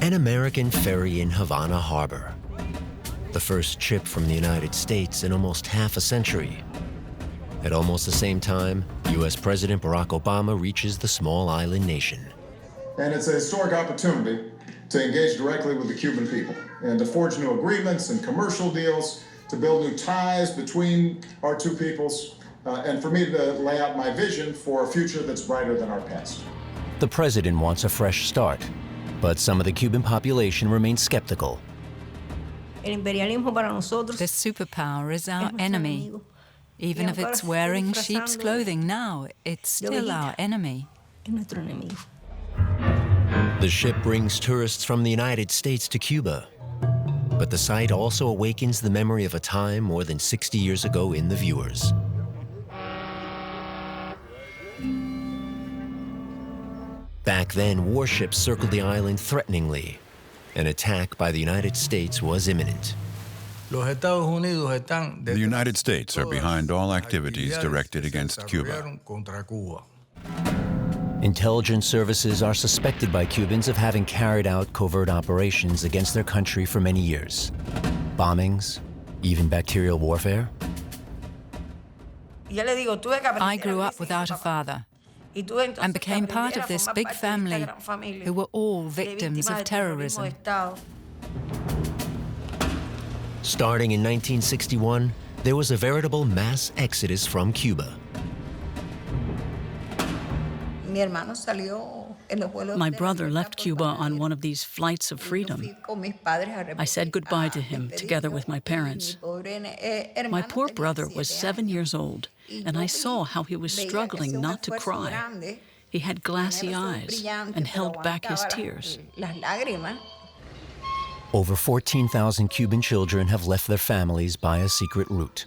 An American ferry in Havana Harbor. The first ship from the United States in almost half a century. At almost the same time, US President Barack Obama reaches the small island nation. And it's a historic opportunity to engage directly with the Cuban people and to forge new agreements and commercial deals, to build new ties between our two peoples, and for me to lay out my vision for a future that's brighter than our past. The president wants a fresh start, but some of the Cuban population remains skeptical. The superpower is our enemy. Even if it's wearing sheep's clothing now, it's still our enemy. The ship brings tourists from the United States to Cuba, but the sight also awakens the memory of a time more than 60 years ago in the viewers. Back then, warships circled the island threateningly. An attack by the United States was imminent. The United States are behind all activities directed against Cuba. Intelligence services are suspected by Cubans of having carried out covert operations against their country for many years. Bombings, even bacterial warfare. I grew up without a father and became part of this big family who were all victims of terrorism. Starting in 1961, there was a veritable mass exodus from Cuba. My brother left Cuba on one of these flights of freedom. I said goodbye to him together with my parents. My poor brother was 7 years old, and I saw how he was struggling not to cry. He had glassy eyes and held back his tears. Over 14,000 Cuban children have left their families by a secret route.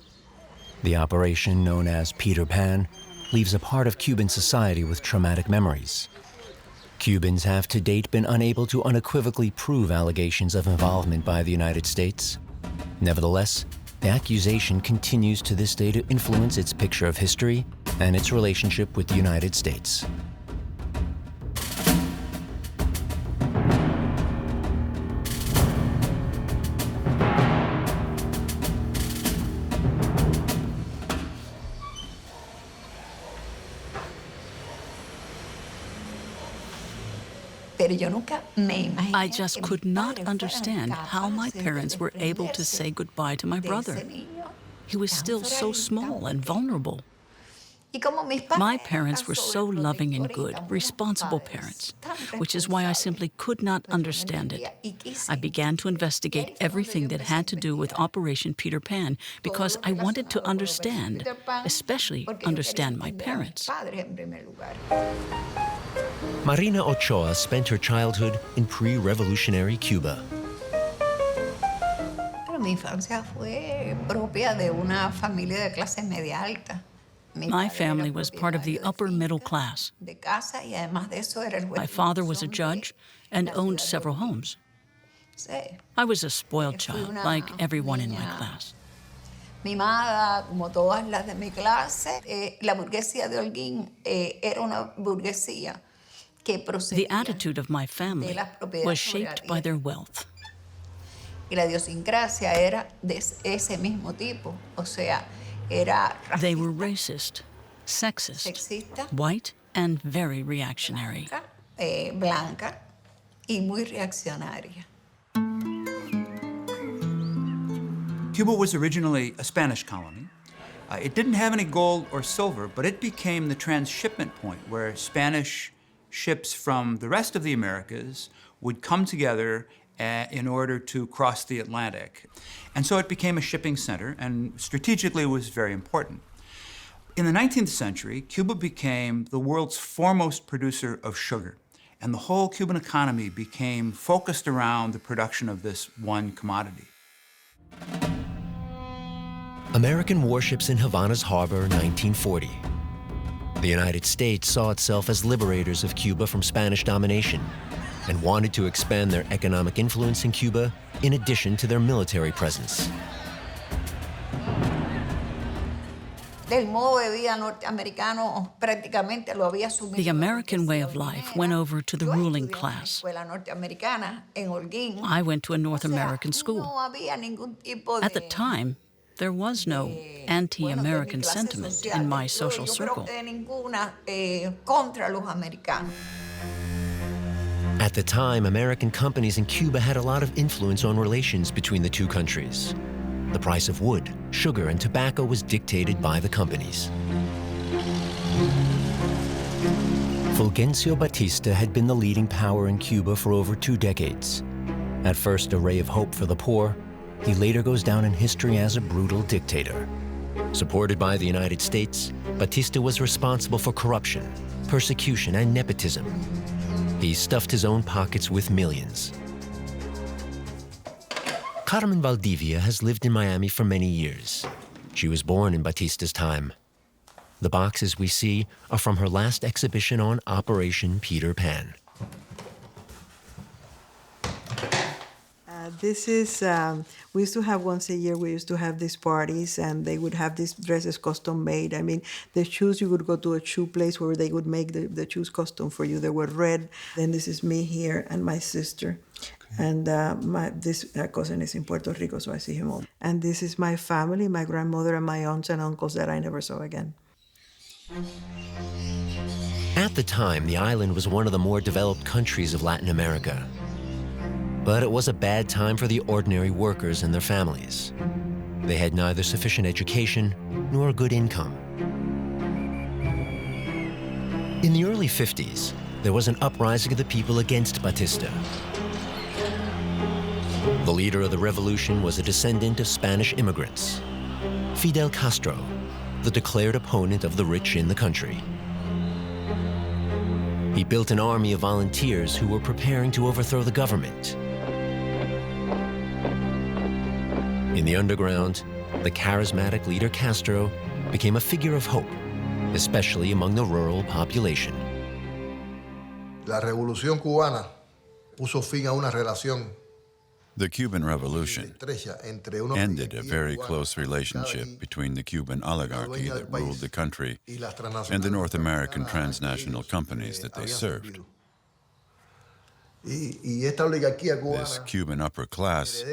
The operation, known as Peter Pan, leaves a part of Cuban society with traumatic memories. Cubans have to date been unable to unequivocally prove allegations of involvement by the United States. Nevertheless, the accusation continues to this day to influence its picture of history and its relationship with the United States. I just could not understand how my parents were able to say goodbye to my brother. He was still so small and vulnerable. My parents were so loving and good, responsible parents, which is why I simply could not understand it. I began to investigate everything that had to do with Operation Peter Pan because I wanted to understand, especially understand my parents. Marina Ochoa spent her childhood in pre-revolutionary Cuba. My family was part of the upper middle class. My father was a judge and owned several homes. I was a spoiled child, like everyone in my class. Mimada, como todas las de mi clase, la burguesía de Holguín era una burguesía que procedía. The attitude of my family was shaped by their wealth. Y la idiosincrasia era de ese mismo tipo, o sea, era racista. They were racist, sexist, white, and very reactionary. Blanca y muy reaccionaria. Cuba was originally a Spanish colony. It didn't have any gold or silver, but it became the transshipment point where Spanish ships from the rest of the Americas would come together in order to cross the Atlantic. And so it became a shipping center and strategically was very important. In the 19th century, Cuba became the world's foremost producer of sugar, and the whole Cuban economy became focused around the production of this one commodity. American warships in Havana's harbor, 1940. The United States saw itself as liberators of Cuba from Spanish domination and wanted to expand their economic influence in Cuba in addition to their military presence. del modo de vida norteamericano prácticamente lo había asumido. The American way of life went over to the ruling class. I went to a North American school. At the time, there was no anti-American sentiment in my social circle. At the time, American companies in Cuba had a lot of influence on relations between the two countries. The price of wood, sugar, and tobacco was dictated by the companies. Fulgencio Batista had been the leading power in Cuba for over 2 decades. At first a ray of hope for the poor, he later goes down in history as a brutal dictator. Supported by the United States, Batista was responsible for corruption, persecution, and nepotism. He stuffed his own pockets with millions. Carmen Valdivia has lived in Miami for many years. She was born in Batista's time. The boxes we see are from her last exhibition on Operation Peter Pan. This is, we used to have once a year, we used to have these parties, and they would have these dresses custom made. I mean, the shoes, you would go to a shoe place where they would make the shoes custom for you. They were red. Then this is me here and my sister. Okay. And this cousin is in Puerto Rico, so I see him all. And this is my family, my grandmother and my aunts and uncles that I never saw again. At the time, the island was one of the more developed countries of Latin America. But it was a bad time for the ordinary workers and their families. They had neither sufficient education nor a good income. In the early 50s, there was an uprising of the people against Batista. The leader of the revolution was a descendant of Spanish immigrants, Fidel Castro, the declared opponent of the rich in the country. He built an army of volunteers who were preparing to overthrow the government. In the underground, the charismatic leader Castro became a figure of hope, especially among the rural population. La Revolución Cubana puso fin a una relación. The Cuban Revolution ended a very close relationship between the Cuban oligarchy that ruled the country and the North American transnational companies that they served. This Cuban upper class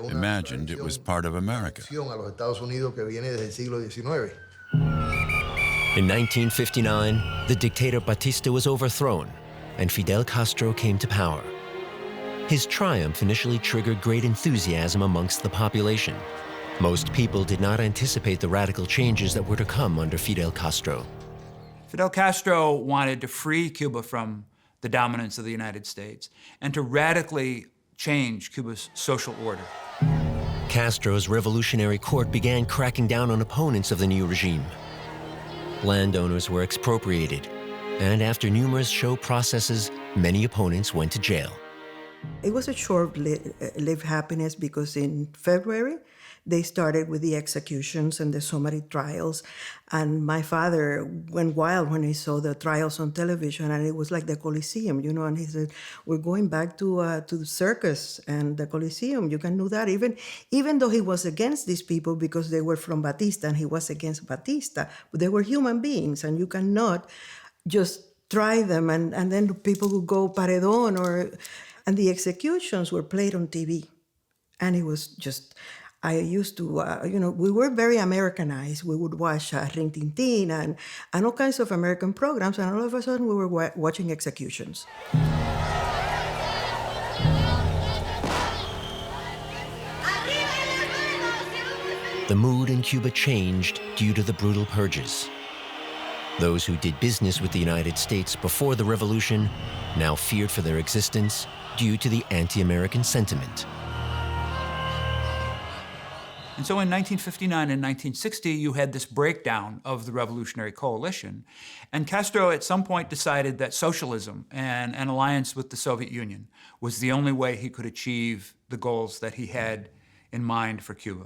imagined it was part of America. In 1959, the dictator Batista was overthrown, and Fidel Castro came to power. His triumph initially triggered great enthusiasm amongst the population. Most people did not anticipate the radical changes that were to come under Fidel Castro. Fidel Castro wanted to free Cuba from the dominance of the United States and to radically change Cuba's social order. Castro's revolutionary court began cracking down on opponents of the new regime. Landowners were expropriated, and after numerous show processes, many opponents went to jail. It was a short-lived happiness because in February, they started with the executions and the summary trials. And my father went wild when he saw the trials on television, and it was like the Coliseum, you know, and he said, we're going back to the circus and the Coliseum. You can do that. Even though he was against these people because they were from Batista and he was against Batista, but they were human beings, and you cannot just try them and then people would go paredon and the executions were played on TV. And it was just, I used to, we were very Americanized. We would watch Rin Tin Tin and all kinds of American programs, and all of a sudden we were watching executions. The mood in Cuba changed due to the brutal purges. Those who did business with the United States before the revolution now feared for their existence due to the anti-American sentiment. And so in 1959 and 1960, you had this breakdown of the revolutionary coalition. And Castro at some point decided that socialism and an alliance with the Soviet Union was the only way he could achieve the goals that he had in mind for Cuba.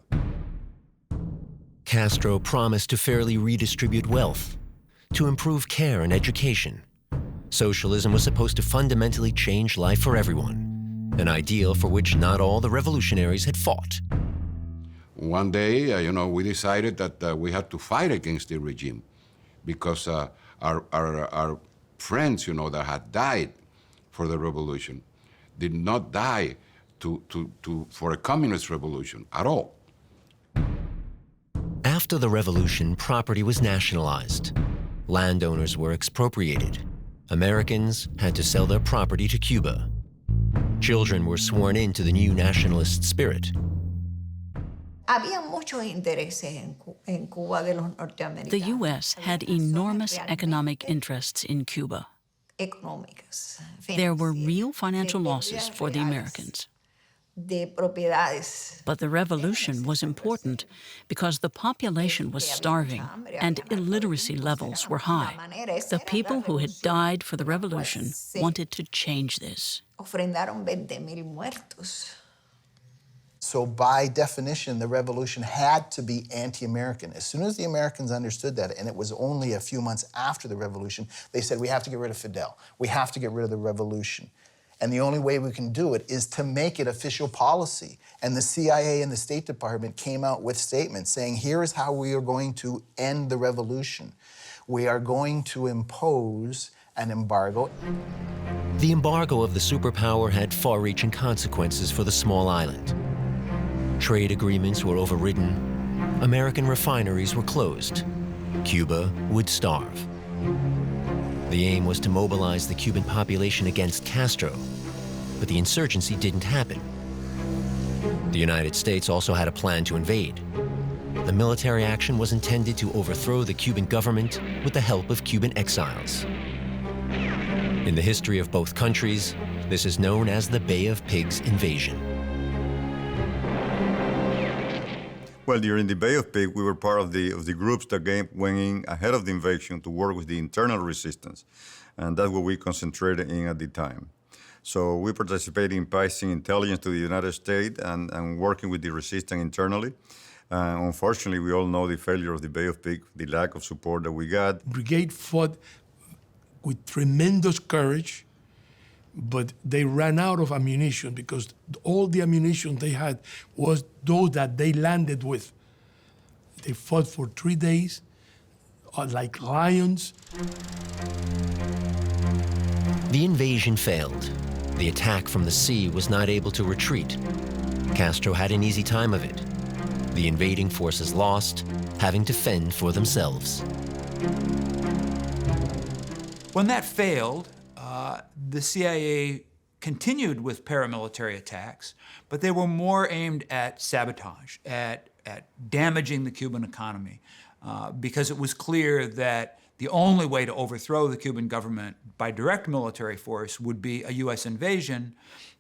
Castro promised to fairly redistribute wealth, to improve care and education. Socialism was supposed to fundamentally change life for everyone, an ideal for which not all the revolutionaries had fought. One day, we decided that we had to fight against the regime because our friends, that had died for the revolution did not die for a communist revolution at all. After the revolution, property was nationalized. Landowners were expropriated. Americans had to sell their property to Cuba. Children were sworn into the new nationalist spirit. Había muchos intereses en Cuba de los norteamericanos. The U.S. had enormous economic interests in Cuba. Económicas, There were real financial losses for the Americans. de propiedades. But the revolution was important because the population was starving and illiteracy levels were high. The people who had died for the revolution wanted to change this. Ofrendaron 20,000 muertos. So by definition, the revolution had to be anti-American. As soon as the Americans understood that, and it was only a few months after the revolution, they said, we have to get rid of Fidel. We have to get rid of the revolution. And the only way we can do it is to make it official policy. And the CIA and the State Department came out with statements saying, here is how we are going to end the revolution. We are going to impose an embargo. The embargo of the superpower had far-reaching consequences for the small island. Trade agreements were overridden. American refineries were closed. Cuba would starve. The aim was to mobilize the Cuban population against Castro, but the insurgency didn't happen. The United States also had a plan to invade. The military action was intended to overthrow the Cuban government with the help of Cuban exiles. In the history of both countries, this is known as the Bay of Pigs invasion. Well, during the Bay of Pigs, we were part of the groups that went in ahead of the invasion to work with the internal resistance, and that's what we concentrated in at the time. So we participated in passing intelligence to the United States and working with the resistance internally. Unfortunately, we all know the failure of the Bay of Pigs, the lack of support that we got. Brigade fought with tremendous courage, but they ran out of ammunition because all the ammunition they had was those that they landed with. They fought for 3 days like lions. The invasion failed. The attack from the sea was not able to retreat. Castro had an easy time of it. The invading forces lost, having to fend for themselves. When that failed, the CIA continued with paramilitary attacks, but they were more aimed at sabotage, at damaging the Cuban economy, because it was clear that the only way to overthrow the Cuban government by direct military force would be a U.S. invasion,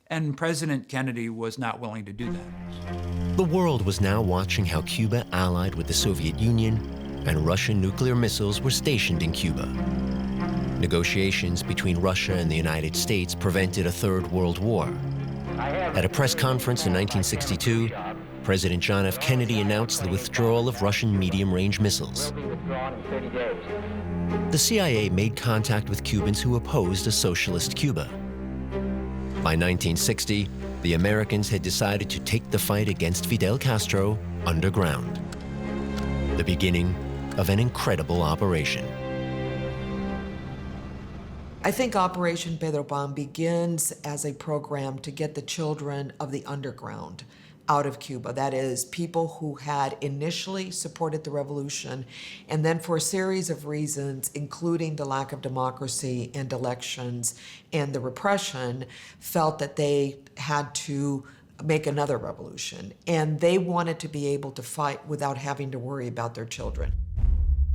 and President Kennedy was not willing to do that. The world was now watching how Cuba allied with the Soviet Union, and Russian nuclear missiles were stationed in Cuba. Negotiations between Russia and the United States prevented a Third World War. At a press conference in 1962, President John F. Kennedy announced the withdrawal of Russian medium-range missiles. The CIA made contact with Cubans who opposed a socialist Cuba. By 1960, the Americans had decided to take the fight against Fidel Castro underground. The beginning of an incredible operation. I think Operation Pedro Pan begins as a program to get the children of the underground out of Cuba. That is, people who had initially supported the revolution and then for a series of reasons, including the lack of democracy and elections and the repression, felt that they had to make another revolution. And they wanted to be able to fight without having to worry about their children.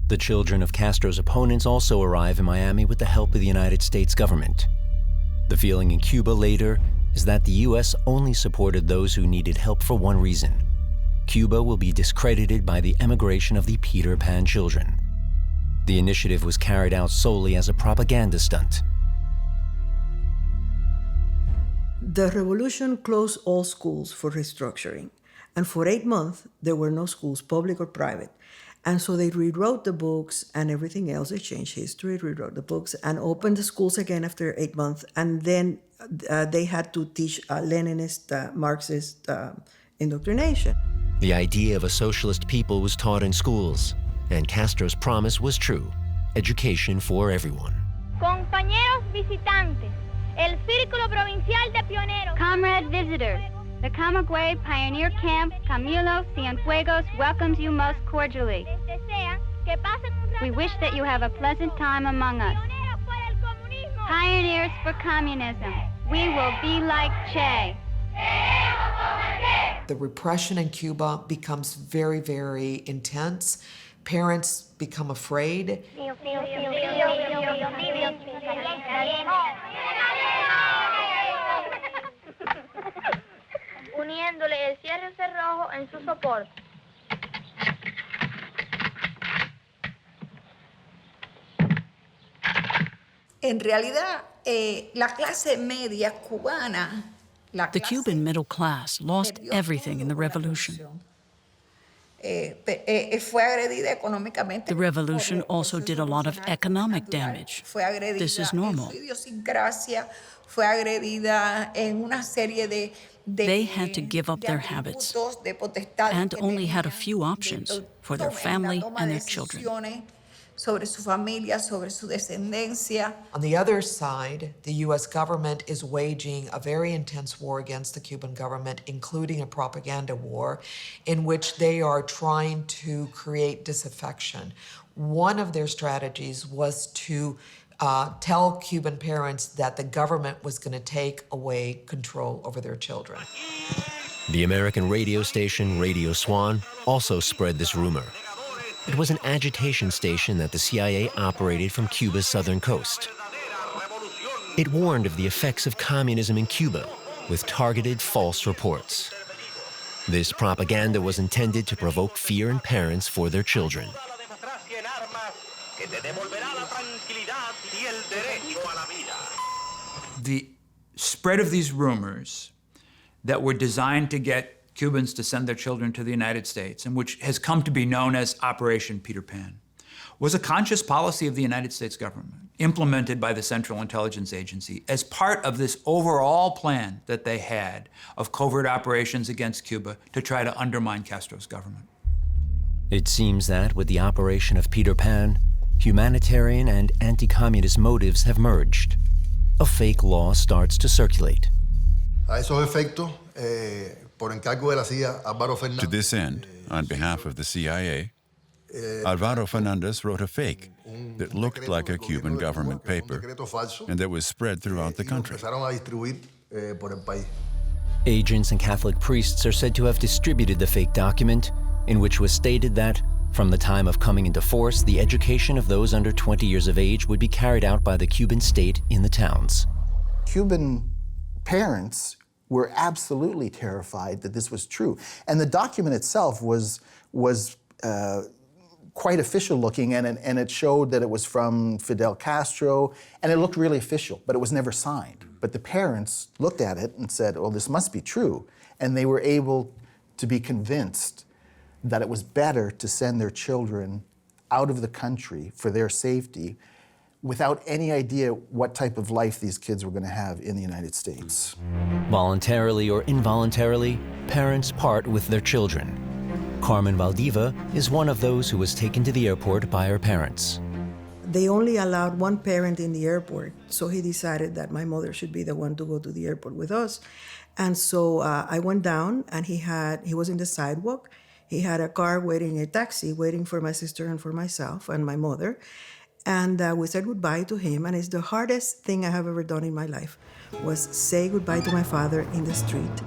The children of Castro's opponents also arrive in Miami with the help of the United States government. The feeling in Cuba later is that the U.S. only supported those who needed help for one reason. Cuba will be discredited by the emigration of the Peter Pan children. The initiative was carried out solely as a propaganda stunt. The revolution closed all schools for restructuring. And for 8 months, there were no schools, public or private. And so they rewrote the books and everything else. They changed history, rewrote the books, and opened the schools again after 8 months. And then they had to teach Leninist, Marxist indoctrination. The idea of a socialist people was taught in schools, and Castro's promise was true: education for everyone. Compañeros visitantes, el Círculo Provincial de Pioneros. Comrade visitors, the Camagüey Pioneer Camp Camilo Cienfuegos welcomes you most cordially. We wish that you have a pleasant time among us. Pioneers for communism, we will be like Che. The repression in Cuba becomes very, very intense. Parents become afraid. Uniéndole el cierre cerrojo en su soporte. En realidad, la clase media cubana, The Cuban middle class lost everything in the revolution. fue agredida económicamente. The revolution also did a lot of economic damage. Fue agredida This is normal. en su idiosincrasia, fue agredida en una serie de They had to give up their habits and only had a few options for their family and their children. Sobre su familia, sobre su descendencia. On the other side, the U.S. government is waging a very intense war against the Cuban government, including a propaganda war, in which they are trying to create disaffection. One of their strategies was to tell Cuban parents that the government was going to take away control over their children. The American radio station Radio Swan also spread this rumor. It was an agitation station that the CIA operated from Cuba's southern coast. It warned of the effects of communism in Cuba with targeted false reports. This propaganda was intended to provoke fear in parents for their children. The spread of these rumors that were designed to get Cubans to send their children to the United States, and which has come to be known as Operation Peter Pan, was a conscious policy of the United States government, implemented by the Central Intelligence Agency as part of this overall plan that they had of covert operations against Cuba to try to undermine Castro's government. It seems that with the operation of Peter Pan, humanitarian and anti-communist motives have merged. A fake law starts to circulate. A esos efectos, por encargo de la CIA, Álvaro Fernández. To this end, on behalf of the CIA, Álvaro Fernández wrote a fake that looked like a Cuban government paper and that was spread throughout the country. Agents and Catholic priests are said to have distributed the fake document, in which was stated that, from the time of coming into force, the education of those under 20 years of age would be carried out by the Cuban state in the towns. Cuban parents were absolutely terrified that this was true. And the document itself was quite official looking, and it showed that it was from Fidel Castro, and it looked really official, but it was never signed. But the parents looked at it and said, well, this must be true. And they were able to be convinced that it was better to send their children out of the country for their safety without any idea what type of life these kids were going to have in the United States. Voluntarily or involuntarily, parents part with their children. Carmen Valdivia is one of those who was taken to the airport by her parents. They only allowed one parent in the airport, so he decided that my mother should be the one to go to the airport with us. And so I went down, and he was in the sidewalk. He had a car waiting, a taxi waiting for my sister and for myself and my mother. And we said goodbye to him, and it's the hardest thing I have ever done in my life, was say goodbye to my father in the street.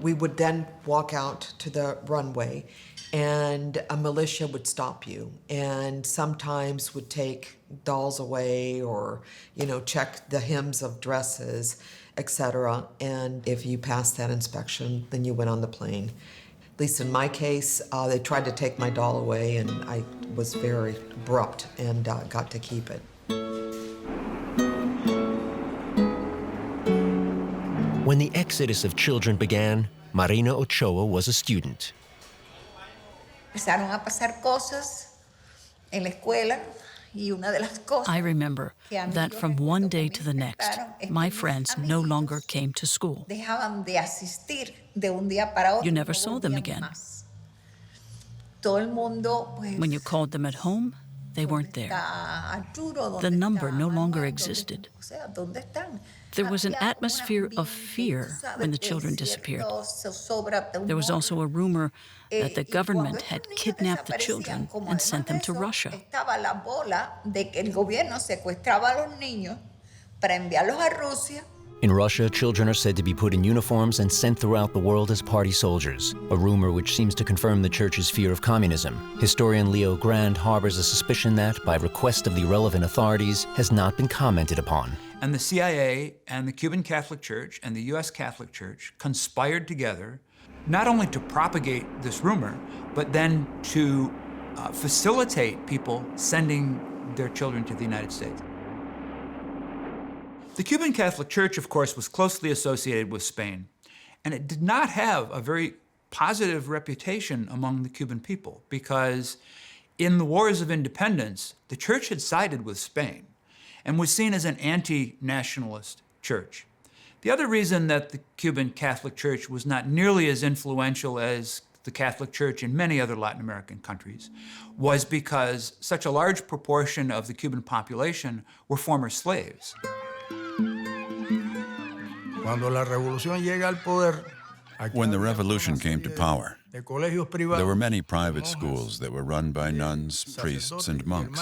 We would then walk out to the runway, and a militia would stop you, and sometimes would take dolls away or, check the hems of dresses, etc. And if you passed that inspection, then you went on the plane. At least in my case, they tried to take my doll away, and I was very abrupt and got to keep it. When the exodus of children began, Marina Ochoa was a student. Empezaron a pasar cosas en la escuela. I remember that from one day to the next, my friends no longer came to school. You never saw them again. When you called them at home, they weren't there. The number no longer existed. There was an atmosphere of fear when the children disappeared. There was also a rumor that the government had kidnapped the children and sent them to Russia. In Russia, children are said to be put in uniforms and sent throughout the world as party soldiers, a rumor which seems to confirm the Church's fear of communism. Historian Leo Grand harbors a suspicion that, by request of the relevant authorities, has not been commented upon. And the CIA and the Cuban Catholic Church and the US Catholic Church conspired together not only to propagate this rumor, but then to facilitate people sending their children to the United States. The Cuban Catholic Church, of course, was closely associated with Spain, and it did not have a very positive reputation among the Cuban people because in the wars of independence, the church had sided with Spain and was seen as an anti-nationalist church. The other reason that the Cuban Catholic Church was not nearly as influential as the Catholic Church in many other Latin American countries was because such a large proportion of the Cuban population were former slaves. When the revolution came to power, there were many private schools that were run by nuns, priests, and monks.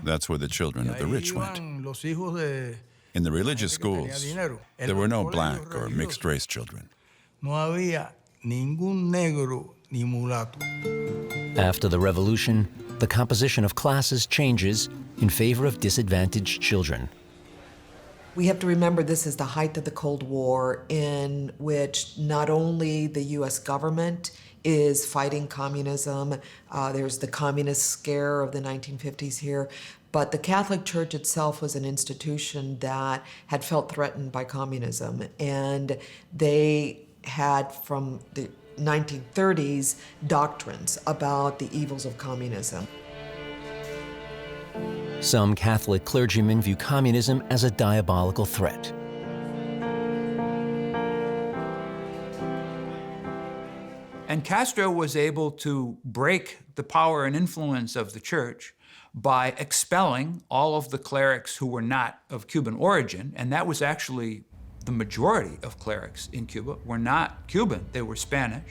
That's where the children of the rich went. In the religious schools, there were no black or mixed-race children. After the revolution, the composition of classes changes in favor of disadvantaged children. We have to remember this is the height of the Cold War, in which not only the US government is fighting communism, there's the communist scare of the 1950s here, but the Catholic Church itself was an institution that had felt threatened by communism, and they had from the 1930s doctrines about the evils of communism. Some Catholic clergymen view communism as a diabolical threat. And Castro was able to break the power and influence of the church by expelling all of the clerics who were not of Cuban origin, and that was actually the majority of clerics in Cuba were not Cuban, they were Spanish,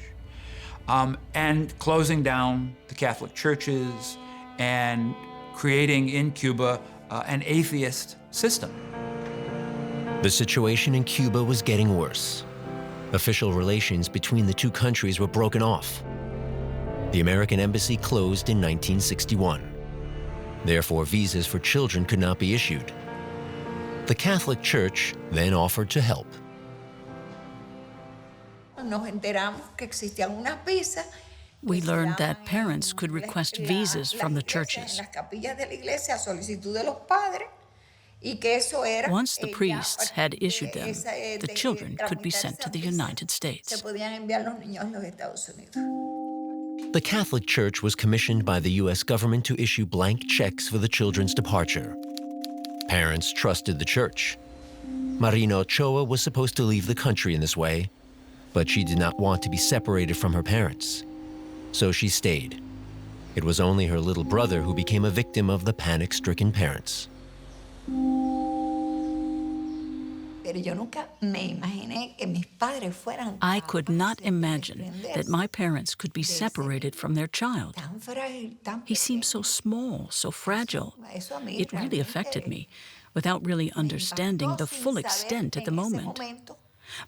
and closing down the Catholic churches and creating in Cuba an atheist system. The situation in Cuba was getting worse. Official relations between the two countries were broken off. The American embassy closed in 1961. Therefore, visas for children could not be issued. The Catholic Church then offered to help. We learned that parents could request visas from the churches. Once the priests had issued them, the children could be sent to the United States. The Catholic Church was commissioned by the U.S. government to issue blank checks for the children's departure. Parents trusted the church. Marina Ochoa was supposed to leave the country in this way, but she did not want to be separated from her parents. So she stayed. It was only her little brother who became a victim of the panic-stricken parents. I could not imagine that my parents could be separated from their child. He seemed so small, so fragile. It really affected me, without really understanding the full extent at the moment.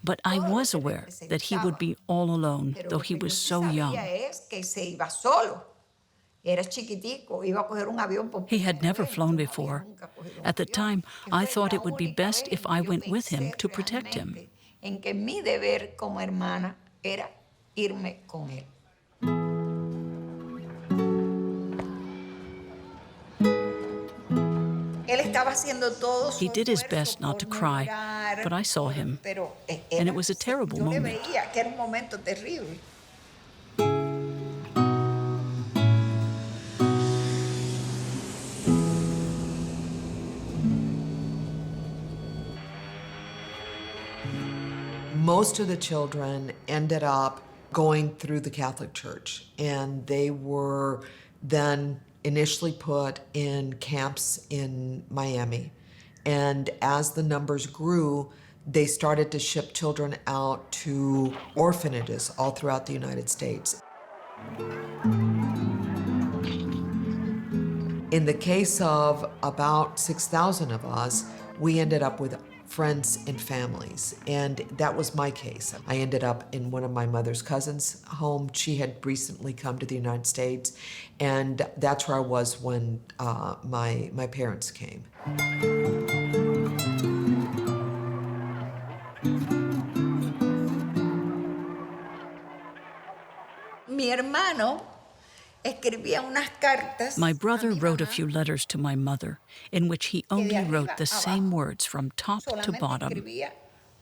But I was aware that he would be all alone, though he was so young. He had never flown before. At the time, I thought it would be best if I went with him to protect him. He did his best not to cry, but I saw him, and it was a terrible moment. Most of the children ended up going through the Catholic Church, and they were then initially put in camps in Miami. And as the numbers grew, they started to ship children out to orphanages all throughout the United States. In the case of about 6,000 of us, we ended up with friends and families, and that was my case. I ended up in one of my mother's cousins' home. She had recently come to the United States, and that's where I was when my parents came. Mi hermano escribía unas cartas. My brother wrote a few letters to my mother in which he only wrote the same words from top to bottom.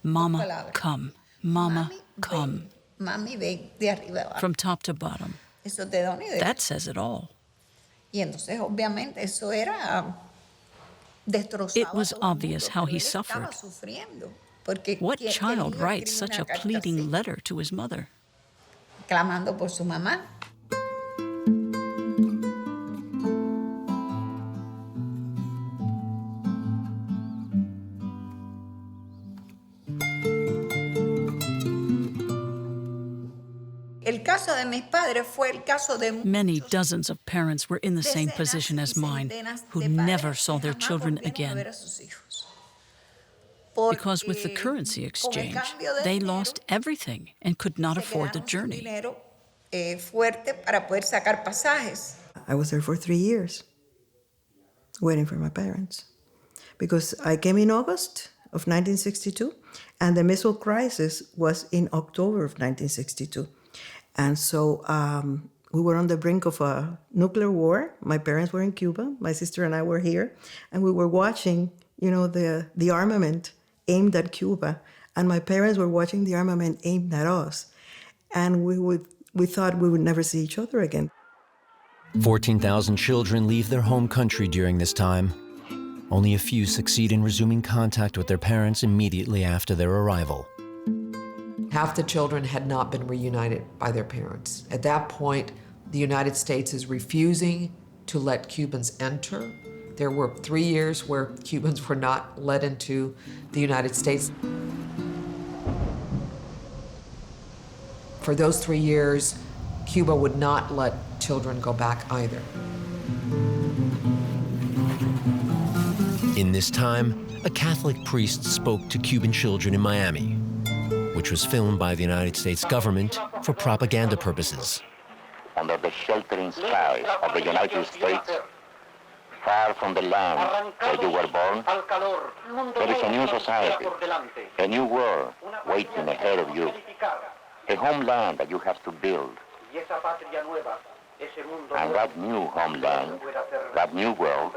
Mama, come. Mama, come. Mami, ven, de arriba abajo. From top to bottom. Eso te da una idea. That says it all. Y entonces, obviamente, eso era destrozado. It was obvious how he suffered. What child writes such a pleading letter to his mother? Clamando por su mamá. Many dozens of parents were in the same position as mine, who never saw their children again. Because with the currency exchange, they lost everything and could not afford the journey. I was there for 3 years, waiting for my parents. Because I came in August of 1962, and the missile crisis was in October of 1962. And so we were on the brink of a nuclear war. My parents were in Cuba. My sister and I were here. And we were watching, the armament aimed at Cuba. And my parents were watching the armament aimed at us. And we thought we would never see each other again. 14,000 children leave their home country during this time. Only a few succeed in resuming contact with their parents immediately after their arrival. Half the children had not been reunited by their parents. At that point, the United States is refusing to let Cubans enter. There were 3 years where Cubans were not let into the United States. For those 3 years, Cuba would not let children go back either. In this time, a Catholic priest spoke to Cuban children in Miami, which was filmed by the United States government for propaganda purposes. Under the sheltering skies of the United States, far from the land where you were born, there is a new society, a new world waiting ahead of you, a homeland that you have to build. And that new homeland, that new world,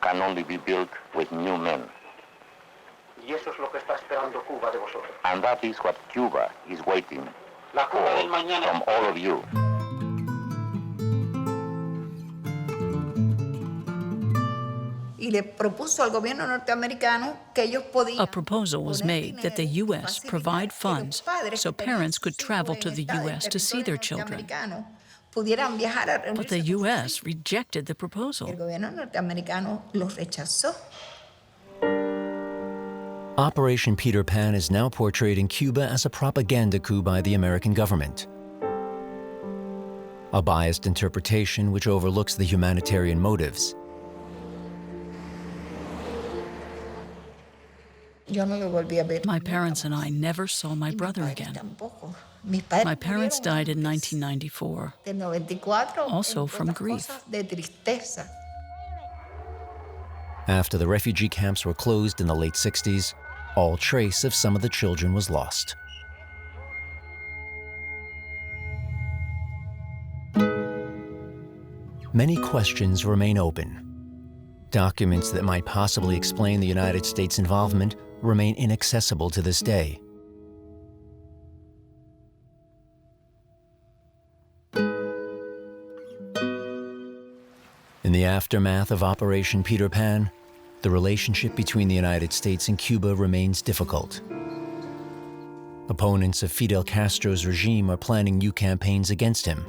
can only be built with new men. And that is what Cuba is waiting for from all of you. A proposal was made that the U.S. provide funds so parents could travel to the U.S. to see their children. But the U.S. rejected the proposal. Operation Peter Pan is now portrayed in Cuba as a propaganda coup by the American government. A biased interpretation which overlooks the humanitarian motives. My parents and I never saw my brother again. My parents died in 1994, also from grief. After the refugee camps were closed in the late 60s, all trace of some of the children was lost. Many questions remain open. Documents that might possibly explain the United States' involvement remain inaccessible to this day. In the aftermath of Operation Peter Pan, the relationship between the United States and Cuba remains difficult. Opponents of Fidel Castro's regime are planning new campaigns against him.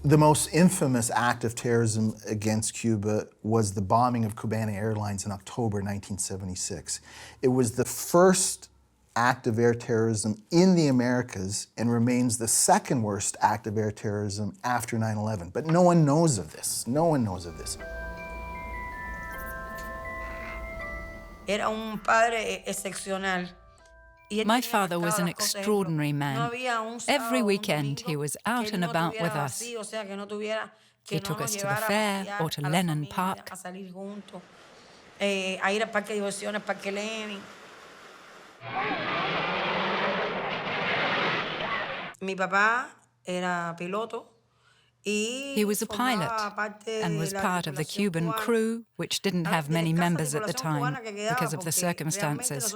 The most infamous act of terrorism against Cuba was the bombing of Cubana Airlines in October 1976. It was the first act of air terrorism in the Americas and remains the second worst act of air terrorism after 9/11. But no one knows of this. No one knows of this. My father was an extraordinary man. Every weekend he was out and about with us. He took us to the fair or to Lennon Park. He was a pilot and was part of the Cuban crew, which didn't have many members at the time because of the circumstances.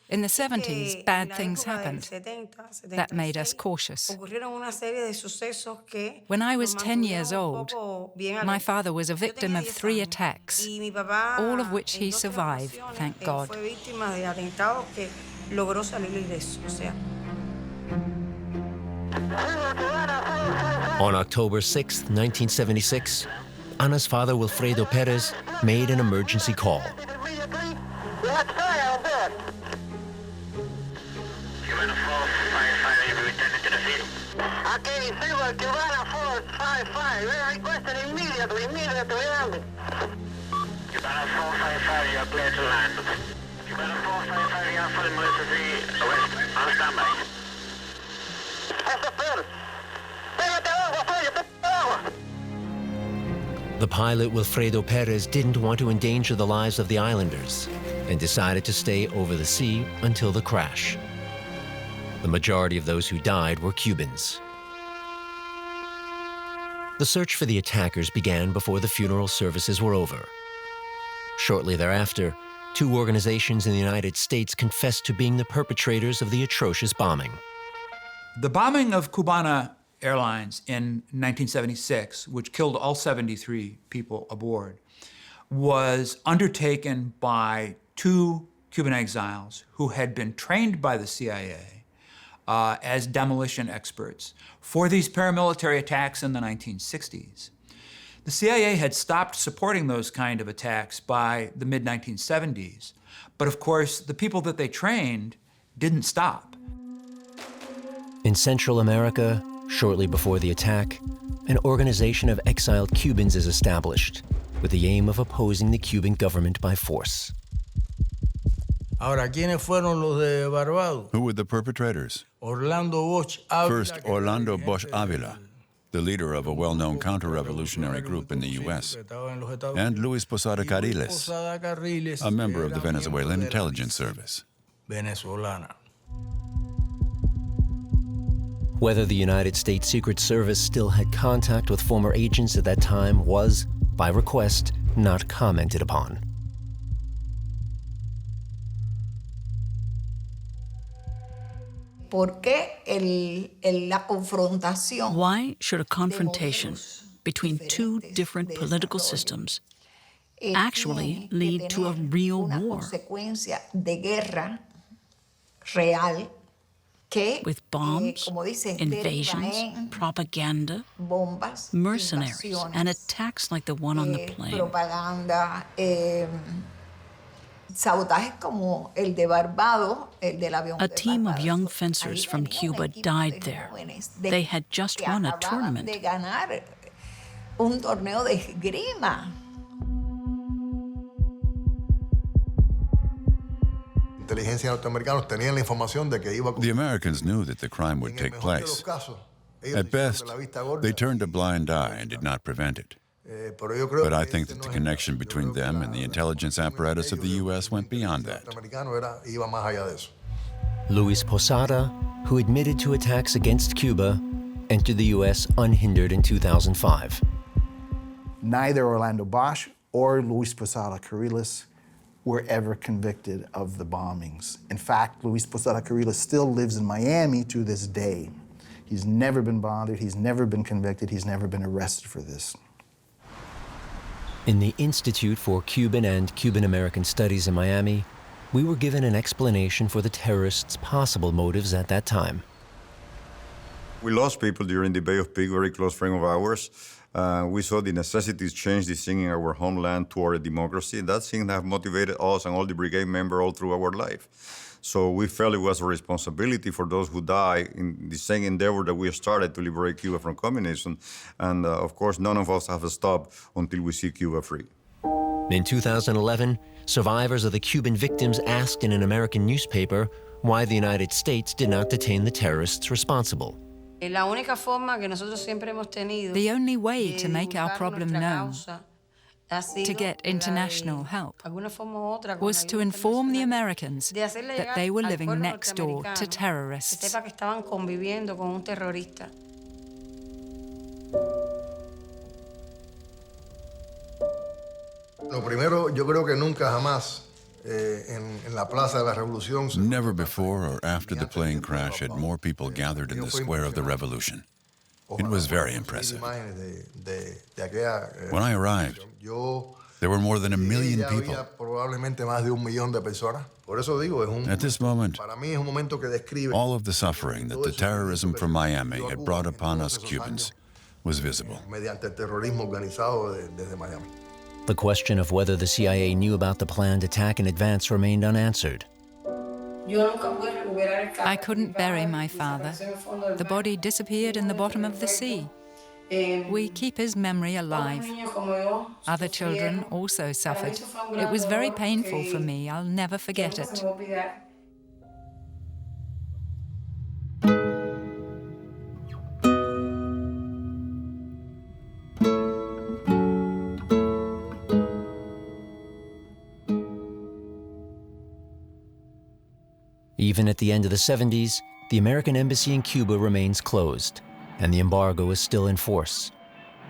In the 70s, bad things happened. That made us cautious. When I was 10 years old, my father was a victim of 3 attacks, all of which he survived, thank God. On October 6, 1976, Ana's father, Wilfredo Perez, made an emergency call. Okay, Silver, Cubana 455. We are requesting immediately landing. Cubana 455, you are clear to land. Cubana 455, you are for emergency arrest. On standby. The pilot, Wilfredo Perez, didn't want to endanger the lives of the islanders and decided to stay over the sea until the crash. The majority of those who died were Cubans. The search for the attackers began before the funeral services were over. Shortly thereafter, 2 organizations in the United States confessed to being the perpetrators of the atrocious bombing. The bombing of Cubana Airlines in 1976, which killed all 73 people aboard, was undertaken by 2 Cuban exiles who had been trained by the CIA as demolition experts for these paramilitary attacks in the 1960s. The CIA had stopped supporting those kind of attacks by the mid-1970s, but of course, the people that they trained didn't stop. In Central America, shortly before the attack, an organization of exiled Cubans is established with the aim of opposing the Cuban government by force. Who were the perpetrators? First, Orlando Bosch Avila, the leader of a well-known counter-revolutionary group in the U.S., and Luis Posada Carriles, a member of the Venezuelan intelligence service. Whether the United States Secret Service still had contact with former agents at that time was, by request, not commented upon. Why should a confrontation between 2 different political systems actually lead to a real war? With bombs, invasions, propaganda, mercenaries, and attacks like the one on the plane. A team of young fencers from Cuba died there. They had just won a tournament. The Americans knew that the crime would take place. At best, they turned a blind eye and did not prevent it. But I think that the connection between them and the intelligence apparatus of the U.S. went beyond that. Luis Posada, who admitted to attacks against Cuba, entered the U.S. unhindered in 2005. Neither Orlando Bosch or Luis Posada Carriles were ever convicted of the bombings. In fact, Luis Posada Carriles still lives in Miami to this day. He's never been bothered, he's never been convicted, he's never been arrested for this. In the Institute for Cuban and Cuban American Studies in Miami, we were given an explanation for the terrorists' possible motives at that time. We lost people during the Bay of Pigs, very close friend of ours. We saw the necessities change the thing in our homeland toward a democracy. That thing have motivated us and all the brigade members all through our life. So we felt it was a responsibility for those who die in the same endeavor that we started to liberate Cuba from communism. And of course, none of us have stopped until we see Cuba free. In 2011, survivors of the Cuban victims asked in an American newspaper why the United States did not detain the terrorists responsible. The only way to make our problem known, to get international help, was to inform the Americans that they were living next door to terrorists. Lo primero, yo creo que nunca jamás en la Plaza de la Revolución. Never before or after the plane crash had more people gathered in the square of the revolution. It was very impressive. When I arrived, there were more than 1 million people. At this moment, all of the suffering that the terrorism from Miami had brought upon us Cubans was visible. The question of whether the CIA knew about the planned attack in advance remained unanswered. I couldn't bury my father. The body disappeared in the bottom of the sea. We keep his memory alive. Other children also suffered. It was very painful for me. I'll never forget it. Even at the end of the 70s, the American embassy in Cuba remains closed, and the embargo is still in force.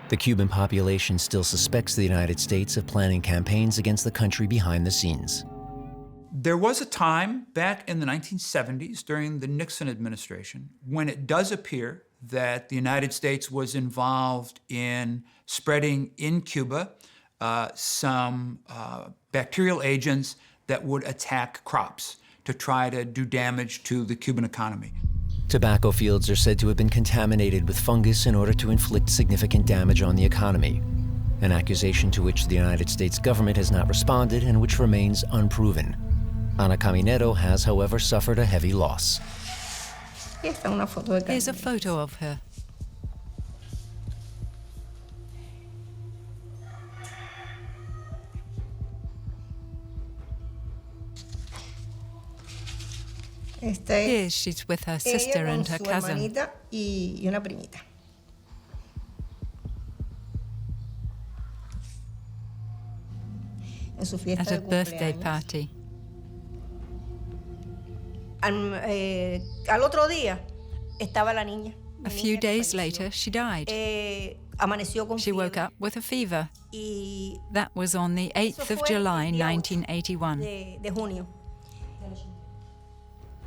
The Cuban population still suspects the United States of planning campaigns against the country behind the scenes. There was a time back in the 1970s during the Nixon administration when it does appear that the United States was involved in spreading in Cuba some bacterial agents that would attack crops to try to do damage to the Cuban economy. Tobacco fields are said to have been contaminated with fungus in order to inflict significant damage on the economy, an accusation to which the United States government has not responded and which remains unproven. Ana Caminero has, however, suffered a heavy loss. Here's a photo of her. Here she's with her sister and her cousin. At a birthday party. A few days later, she died. She woke up with a fever. That was on the 8th of July, 1981.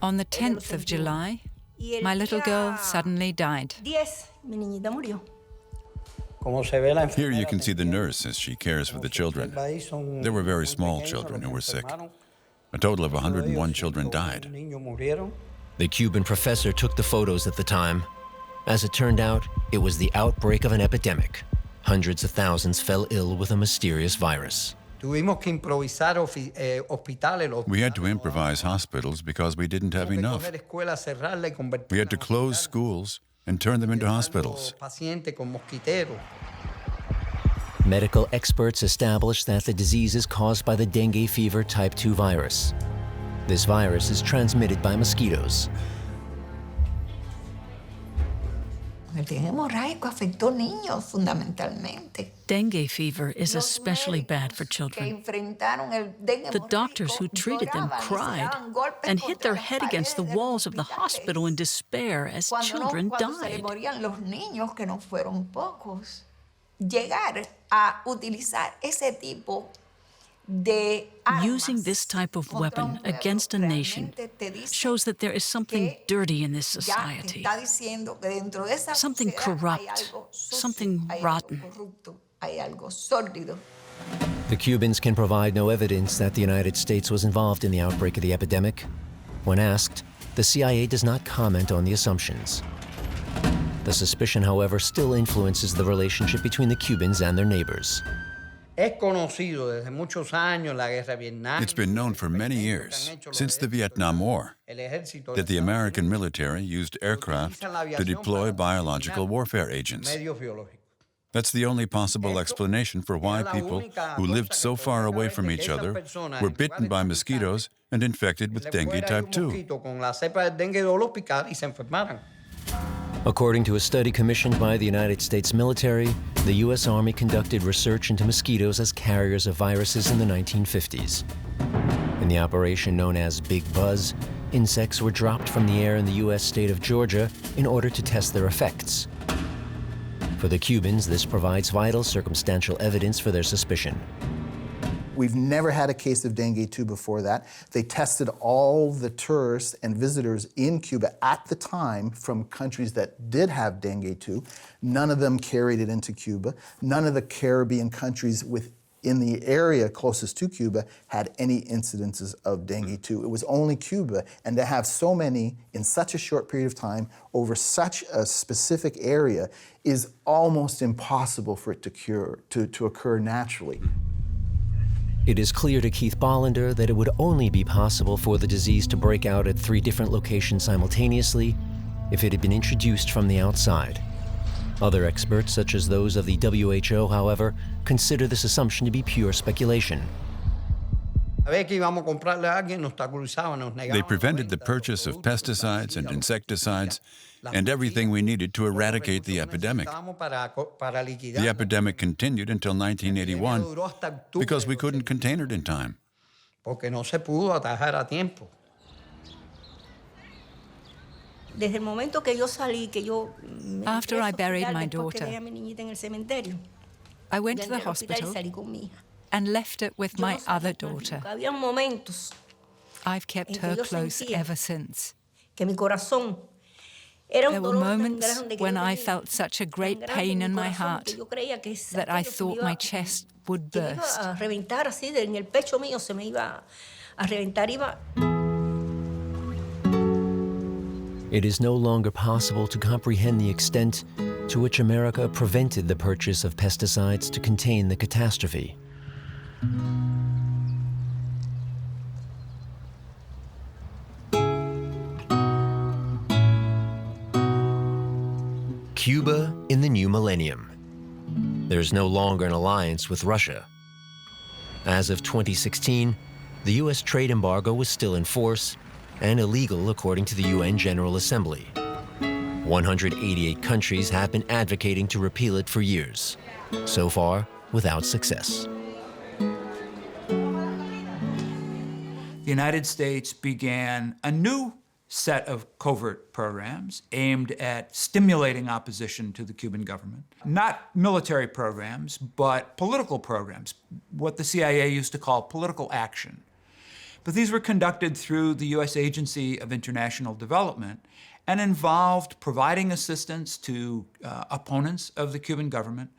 On the 10th of July, my little girl suddenly died. Here you can see the nurse as she cares for the children. There were very small children who were sick. A total of 101 children died. The Cuban professor took the photos at the time. As it turned out, it was the outbreak of an epidemic. Hundreds of thousands fell ill with a mysterious virus. We had to improvise hospitals because we didn't have enough. We had to close schools and turn them into hospitals. Medical experts established that the disease is caused by the dengue fever type 2 virus. This virus is transmitted by mosquitoes. Dengue fever is especially bad for children. The doctors who treated them cried and hit their head against the walls of the hospital in despair as children died. Using this type of weapon against a nation shows that there is something dirty in this society, something corrupt, something rotten. The Cubans can provide no evidence that the United States was involved in the outbreak of the epidemic. When asked, the CIA does not comment on the assumptions. The suspicion, however, still influences the relationship between the Cubans and their neighbors. It's been known for many years, since the Vietnam War, that the American military used aircraft to deploy biological warfare agents. That's the only possible explanation for why people who lived so far away from each other were bitten by mosquitoes and infected with dengue type 2. According to a study commissioned by the United States military, the U.S. Army conducted research into mosquitoes as carriers of viruses in the 1950s. In the operation known as Big Buzz, insects were dropped from the air in the U.S. state of Georgia in order to test their effects. For the Cubans, this provides vital circumstantial evidence for their suspicion. We've never had a case of dengue 2 before that. They tested all the tourists and visitors in Cuba at the time from countries that did have dengue 2. None of them carried it into Cuba. None of the Caribbean countries within the area closest to Cuba had any incidences of dengue 2. It was only Cuba, and to have so many in such a short period of time over such a specific area is almost impossible for it to occur naturally. It is clear to Keith Bollender that it would only be possible for the disease to break out at 3 different locations simultaneously if it had been introduced from the outside. Other experts, such as those of the WHO, however, consider this assumption to be pure speculation. They prevented the purchase of pesticides and insecticides and everything we needed to eradicate the epidemic. The epidemic continued until 1981 because we couldn't contain it in time. After I buried my daughter, I went to the hospital and left it with my other daughter. I've kept her close ever since. There were moments when I felt such a great pain in my heart that I thought my chest would burst. It is no longer possible to comprehend the extent to which America prevented the purchase of pesticides to contain the catastrophe. Cuba in the new millennium. There's no longer an alliance with Russia. As of 2016, the U.S. trade embargo was still in force and illegal according to the UN General Assembly. 188 countries have been advocating to repeal it for years, so far without success. The United States began a new set of covert programs aimed at stimulating opposition to the Cuban government. Not military programs, but political programs, what the CIA used to call political action. But these were conducted through the U.S. Agency of International Development and involved providing assistance to opponents of the Cuban government,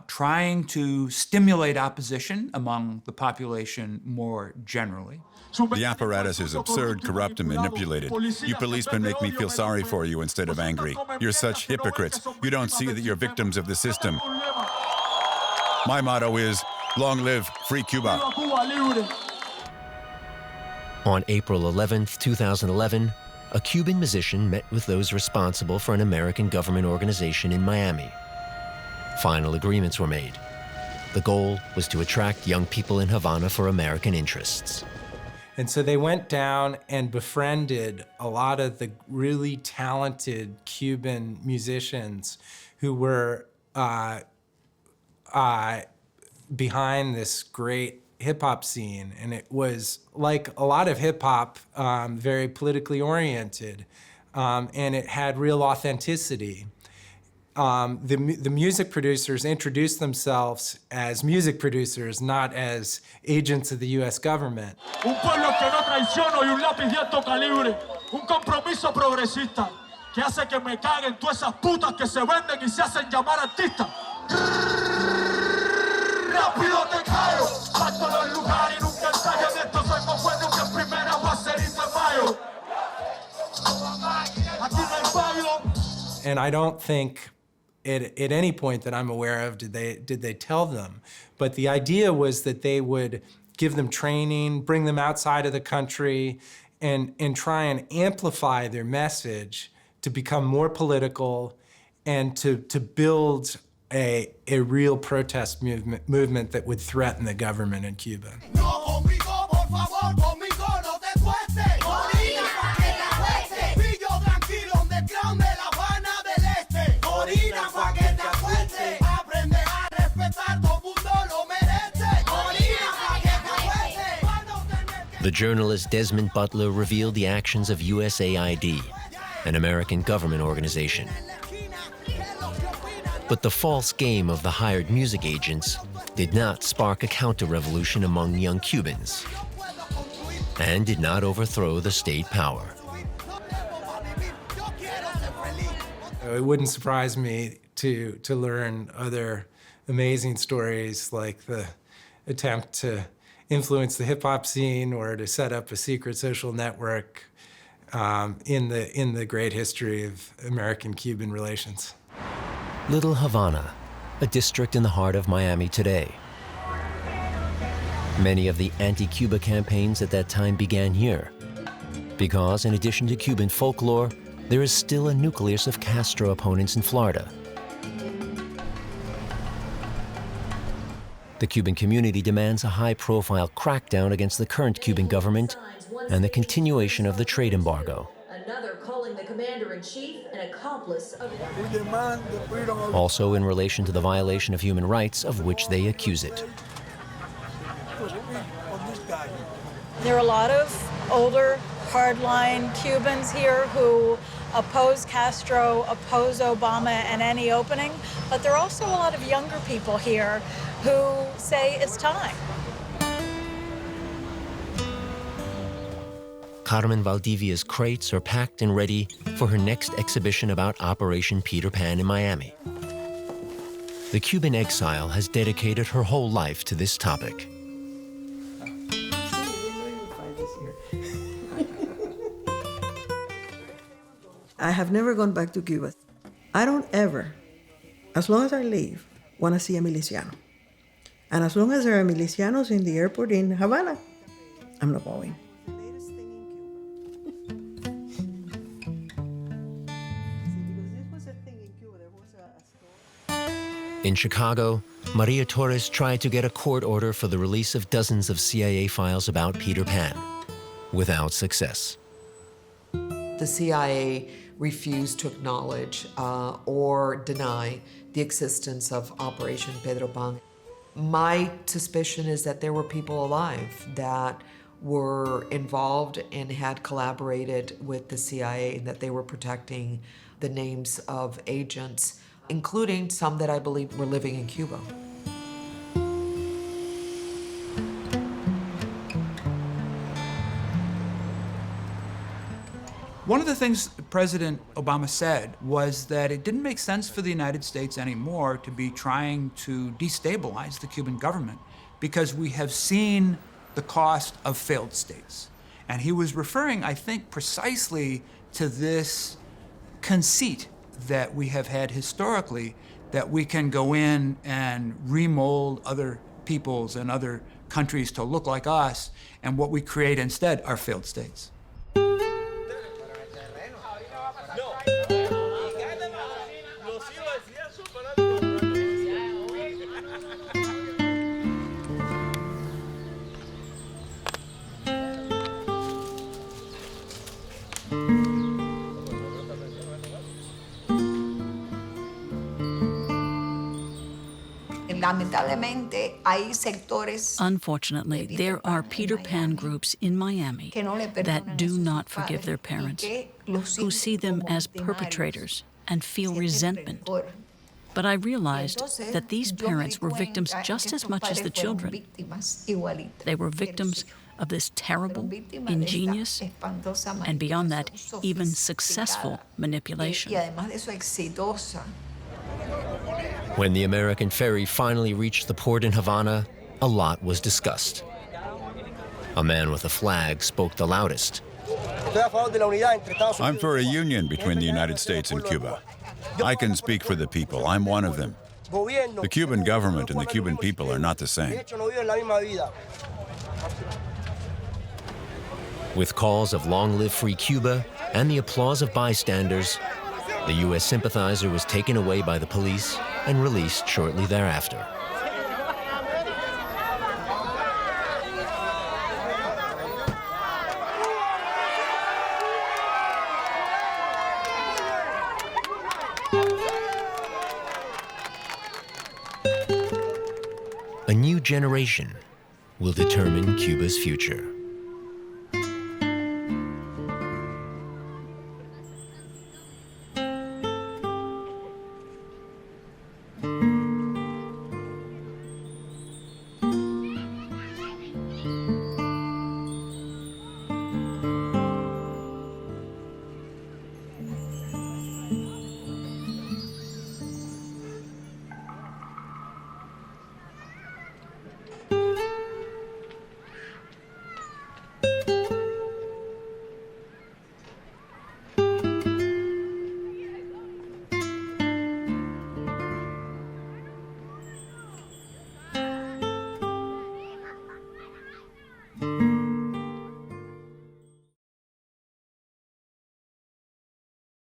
trying to stimulate opposition among the population more generally. The apparatus is absurd, corrupt, and manipulated. You policemen make me feel sorry for you instead of angry. You're such hypocrites. You don't see that you're victims of the system. My motto is, long live free Cuba. On April 11, 2011, a Cuban musician met with those responsible for an American government organization in Miami. Final agreements were made. The goal was to attract young people in Havana for American interests. And so they went down and befriended a lot of the really talented Cuban musicians who were behind this great hip-hop scene. And it was, like a lot of hip-hop, very politically oriented, and it had real authenticity. The music producers introduced themselves as music producers, not as agents of the U.S. government. Un pueblo que no traiciono y un lápiz de alto calibre, un compromiso progresista que hace que me caguen todas esas putas que se venden y se hacen llamar artistas. Rápido te And I don't think at any point that I'm aware of did they tell them. But the idea was that they would give them training, bring them outside of the country, and try and amplify their message to become more political and to build a real protest movement that would threaten the government in Cuba. The journalist Desmond Butler revealed the actions of USAID, an American government organization. But the false game of the hired music agents did not spark a counter-revolution among young Cubans and did not overthrow the state power. It wouldn't surprise me to learn other amazing stories like the attempt to influence the hip-hop scene or to set up a secret social network in the great history of American-Cuban relations. Little Havana, a district in the heart of Miami today. Many of the anti-Cuba campaigns at that time began here, because in addition to Cuban folklore, there is still a nucleus of Castro opponents in Florida. The Cuban community demands a high-profile crackdown against the current Cuban government and the continuation of the trade embargo. Another calling the commander-in-chief an accomplice of... Also in relation to the violation of human rights of which they accuse it. There are a lot of older, hardline Cubans here who oppose Castro, oppose Obama and any opening, but there are also a lot of younger people here who say it's time. Carmen Valdivia's crates are packed and ready for her next exhibition about Operation Peter Pan in Miami. The Cuban exile has dedicated her whole life to this topic. I have never gone back to Cuba. I don't ever, as long as I live, want to see a miliciano. And as long as there are milicianos in the airport in Havana, I'm not going. In Chicago, Maria Torres tried to get a court order for the release of dozens of CIA files about Peter Pan, without success. The CIA refused to acknowledge or deny the existence of Operation Pedro Pan. My suspicion is that there were people alive that were involved and had collaborated with the CIA, and that they were protecting the names of agents, including some that I believe were living in Cuba. One of the things President Obama said was that it didn't make sense for the United States anymore to be trying to destabilize the Cuban government because we have seen the cost of failed states. And he was referring, I think, precisely to this conceit that we have had historically, that we can go in and remold other peoples and other countries to look like us, and what we create instead are failed states. Unfortunately, there are Peter Pan groups in Miami that do not forgive their parents, who see them as perpetrators and feel resentment. But I realized that these parents were victims just as much as the children. They were victims of this terrible, ingenious, and beyond that, even successful manipulation. When the American ferry finally reached the port in Havana, a lot was discussed. A man with a flag spoke the loudest. I'm for a union between the United States and Cuba. I can speak for the people. I'm one of them. The Cuban government and the Cuban people are not the same. With calls of long live free Cuba and the applause of bystanders, the U.S. sympathizer was taken away by the police and released shortly thereafter. A new generation will determine Cuba's future.